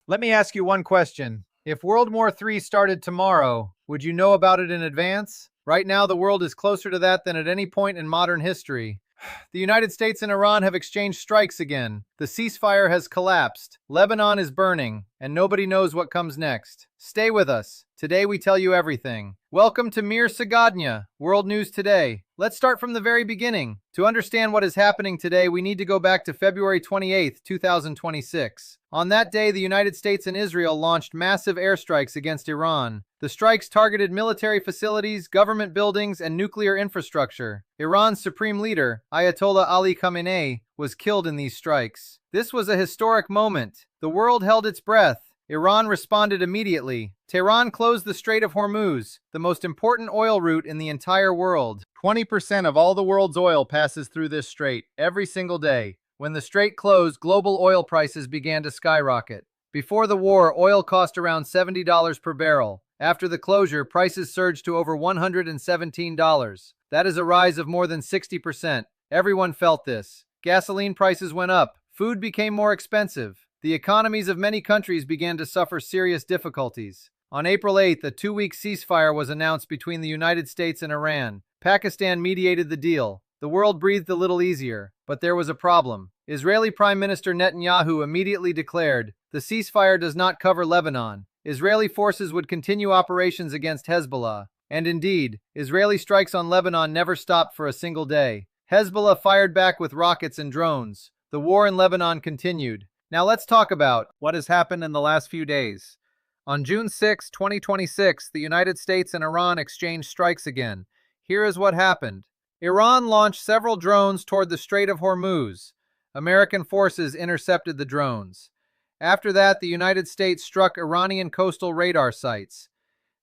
Let me ask you one question. If World War III started tomorrow, would you know about it in advance? Right now, the world is closer to that than at any point in modern history. The United States and Iran have exchanged strikes again. The ceasefire has collapsed. Lebanon is burning, and nobody knows what comes next. Stay with us. Today we tell you everything. Welcome to SEGODNYA, World News Today. Let's start from the very beginning. To understand what is happening today, we need to go back to February 28, 2026. On that day, the United States and Israel launched massive airstrikes against Iran. The strikes targeted military facilities, government buildings, and nuclear infrastructure. Iran's supreme leader, Ayatollah Ali Khamenei, was killed in these strikes. This was a historic moment. The world held its breath. Iran responded immediately. Tehran closed the Strait of Hormuz, the most important oil route in the entire world. 20% of all the world's oil passes through this strait every single day. When the strait closed, global oil prices began to skyrocket. Before the war, oil cost around $70 per barrel. After the closure, prices surged to over $117. That is a rise of more than 60%. Everyone felt this. Gasoline prices went up. Food became more expensive. The economies of many countries began to suffer serious difficulties. On April 8th, a 2-week ceasefire was announced between the United States and Iran. Pakistan mediated the deal. The world breathed a little easier, but there was a problem. Israeli Prime Minister Netanyahu immediately declared, "The ceasefire does not cover Lebanon." Israeli forces would continue operations against Hezbollah. And indeed, Israeli strikes on Lebanon never stopped for a single day. Hezbollah fired back with rockets and drones. The war in Lebanon continued. Now let's talk about what has happened in the last few days. On June 6, 2026, the United States and Iran exchanged strikes again. Here is what happened. Iran launched several drones toward the Strait of Hormuz. American forces intercepted the drones. After that, the United States struck Iranian coastal radar sites.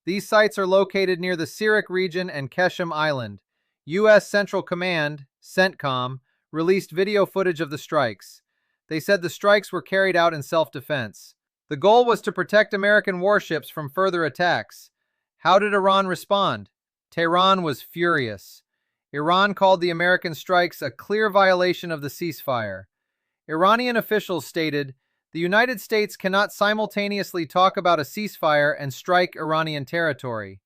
These sites are located near the Sirak region and Keshem Island. U.S. Central Command, CENTCOM, released video footage of the strikes. They said the strikes were carried out in self-defense. The goal was to protect American warships from further attacks. How did Iran respond? Tehran was furious. Iran called the American strikes a clear violation of the ceasefire. Iranian officials stated, "The United States cannot simultaneously talk about a ceasefire and strike Iranian territory."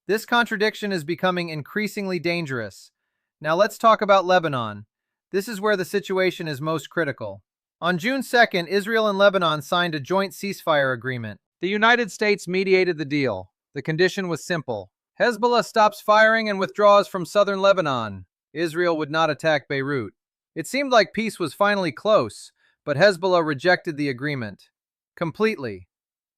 This contradiction is becoming increasingly dangerous. Now let's talk about Lebanon. This is where the situation is most critical. On June 2nd, Israel and Lebanon signed a joint ceasefire agreement. The United States mediated the deal. The condition was simple. Hezbollah stops firing and withdraws from southern Lebanon. Israel would not attack Beirut. It seemed like peace was finally close, but Hezbollah rejected the agreement completely.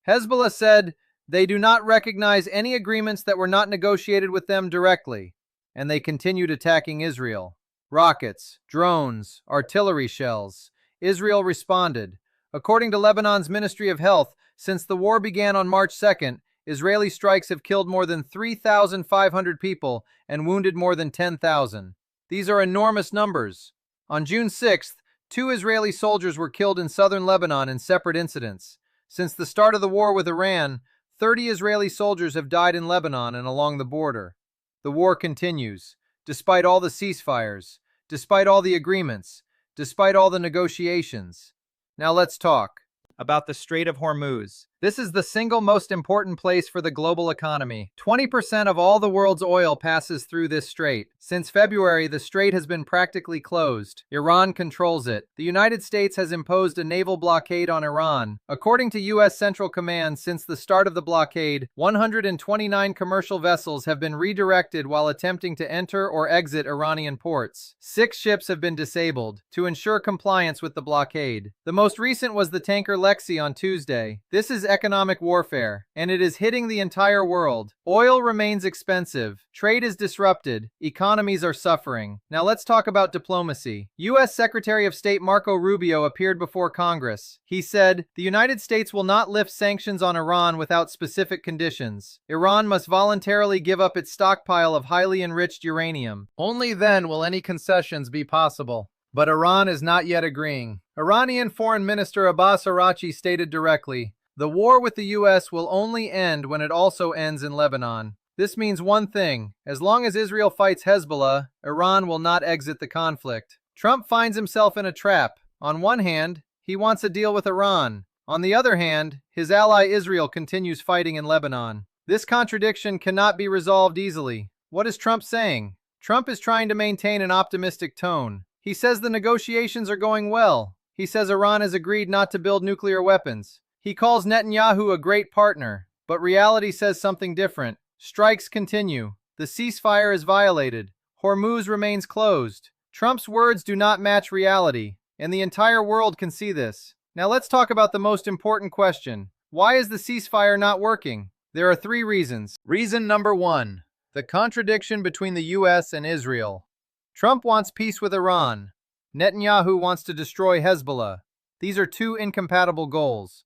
Hezbollah said they do not recognize any agreements that were not negotiated with them directly, and they continued attacking Israel. Rockets, drones, artillery shells. Israel responded. According to Lebanon's Ministry of Health, since the war began on March 2nd, Israeli strikes have killed more than 3,500 people and wounded more than 10,000. These are enormous numbers. On June 6th, 2 Israeli soldiers were killed in southern Lebanon in separate incidents. Since the start of the war with Iran, 30 Israeli soldiers have died in Lebanon and along the border. The war continues, despite all the ceasefires, despite all the agreements, despite all the negotiations. Now let's talk about the Strait of Hormuz. This is the single most important place for the global economy. 20% of all the world's oil passes through this strait. Since February, the strait has been practically closed. Iran controls it. The United States has imposed a naval blockade on Iran. According to U.S. Central Command, since the start of the blockade, 129 commercial vessels have been redirected while attempting to enter or exit Iranian ports. 6 ships have been disabled to ensure compliance with the blockade. The most recent was the tanker Lexi on Tuesday. This is economic warfare, and it is hitting the entire world. Oil remains expensive. Trade is disrupted. Economies are suffering. Now let's talk about diplomacy. U.S. Secretary of State Marco Rubio appeared before Congress. He said, "The United States will not lift sanctions on Iran without specific conditions. Iran must voluntarily give up its stockpile of highly enriched uranium. Only then will any concessions be possible." But Iran is not yet agreeing. Iranian Foreign Minister Abbas Araghchi stated directly, "The war with the U.S. will only end when it also ends in Lebanon." This means one thing: as long as Israel fights Hezbollah, Iran will not exit the conflict. Trump finds himself in a trap. On one hand, he wants a deal with Iran. On the other hand, his ally Israel continues fighting in Lebanon. This contradiction cannot be resolved easily. What is Trump saying? Trump is trying to maintain an optimistic tone. He says the negotiations are going well. He says Iran has agreed not to build nuclear weapons. He calls Netanyahu a great partner. But reality says something different. Strikes continue. The ceasefire is violated. Hormuz remains closed. Trump's words do not match reality, and the entire world can see this. Now let's talk about the most important question. Why is the ceasefire not working? There are 3 reasons. Reason number 1. The contradiction between the US and Israel. Trump wants peace with Iran. Netanyahu wants to destroy Hezbollah. These are 2 incompatible goals.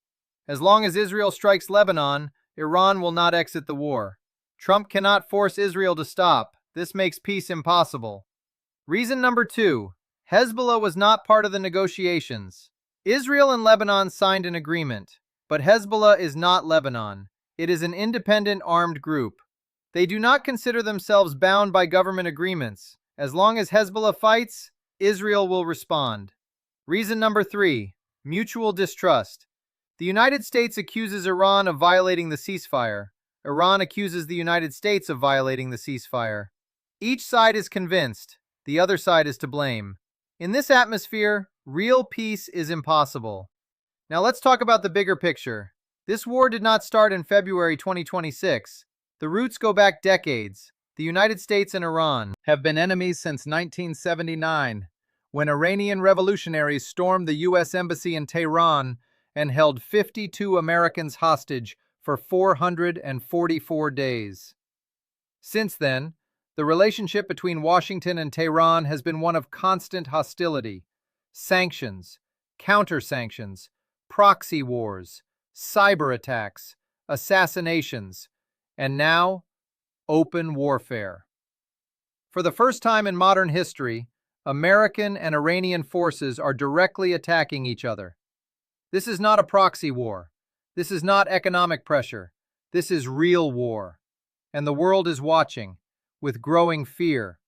As long as Israel strikes Lebanon, Iran will not exit the war. Trump cannot force Israel to stop. This makes peace impossible. Reason number 2. Hezbollah was not part of the negotiations. Israel and Lebanon signed an agreement, but Hezbollah is not Lebanon. It is an independent armed group. They do not consider themselves bound by government agreements. As long as Hezbollah fights, Israel will respond. Reason number 3. Mutual distrust. The United States accuses Iran of violating the ceasefire. Iran accuses the United States of violating the ceasefire. Each side is convinced. The other side is to blame. In this atmosphere, real peace is impossible. Now let's talk about the bigger picture. This war did not start in February 2026. The roots go back decades. The United States and Iran have been enemies since 1979, when Iranian revolutionaries stormed the U.S. Embassy in Tehran and held 52 Americans hostage for 444 days. Since then, the relationship between Washington and Tehran has been one of constant hostility. Sanctions, counter-sanctions, proxy wars, cyber attacks, assassinations, and now, open warfare. For the first time in modern history, American and Iranian forces are directly attacking each other. This is not a proxy war. This is not economic pressure. This is real war. And the world is watching, with growing fear.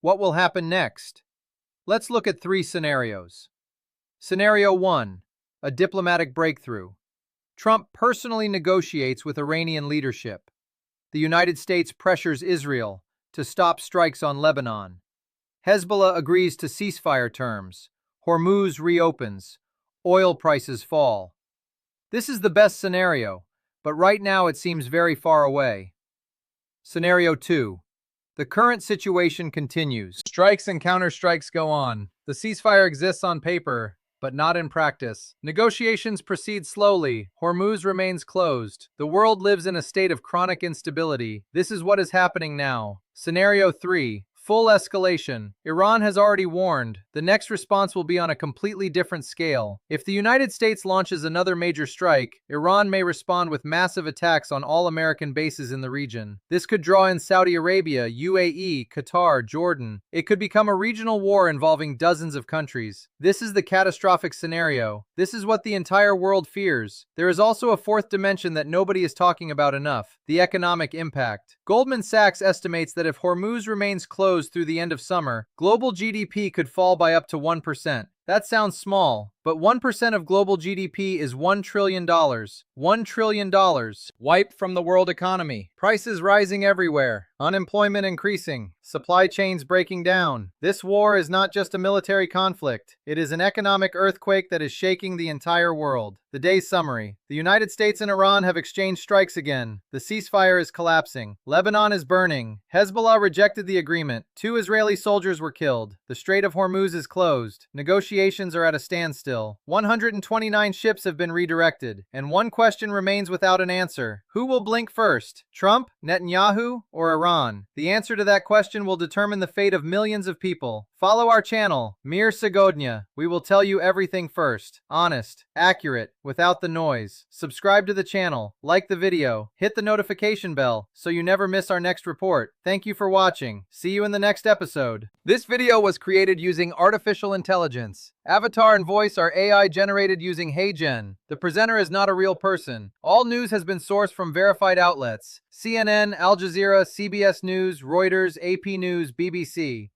What will happen next? Let's look at 3 scenarios. Scenario 1, a diplomatic breakthrough. Trump personally negotiates with Iranian leadership. The United States pressures Israel to stop strikes on Lebanon. Hezbollah agrees to ceasefire terms. Hormuz reopens. Oil prices fall. This is the best scenario, but right now it seems very far away. Scenario 2. The current situation continues. Strikes and counterstrikes go on. The ceasefire exists on paper, but not in practice. Negotiations proceed slowly. Hormuz remains closed. The world lives in a state of chronic instability. This is what is happening now. Scenario 3. Full escalation. Iran has already warned. The next response will be on a completely different scale. If the United States launches another major strike, Iran may respond with massive attacks on all American bases in the region. This could draw in Saudi Arabia, UAE, Qatar, Jordan. It could become a regional war involving dozens of countries. This is the catastrophic scenario. This is what the entire world fears. There is also a 4th dimension that nobody is talking about enough: the economic impact. Goldman Sachs estimates that if Hormuz remains closed through the end of summer, global GDP could fall by up to 1%. That sounds small, but 1% of global GDP is $1 trillion. $1 trillion wiped from the world economy. Prices rising everywhere. Unemployment increasing. Supply chains breaking down. This war is not just a military conflict. It is an economic earthquake that is shaking the entire world. The day's summary. The United States and Iran have exchanged strikes again. The ceasefire is collapsing. Lebanon is burning. Hezbollah rejected the agreement. 2 Israeli soldiers were killed. The Strait of Hormuz is closed. Negotiations are at a standstill. 129 ships have been redirected. And one question remains without an answer. Who will blink first? Trump, Netanyahu, or Iran? The answer to that question will determine the fate of millions of people. Follow our channel, SEGODNYA. We will tell you everything first. Honest, accurate, without the noise. Subscribe to the channel, like the video, hit the notification bell so you never miss our next report. Thank you for watching. See you in the next episode. This video was created using artificial intelligence. Avatar and voice are AI generated using HeyGen. The presenter is not a real person. All news has been sourced from verified outlets: CNN, Al Jazeera, CBS News, Reuters, AP News, BBC.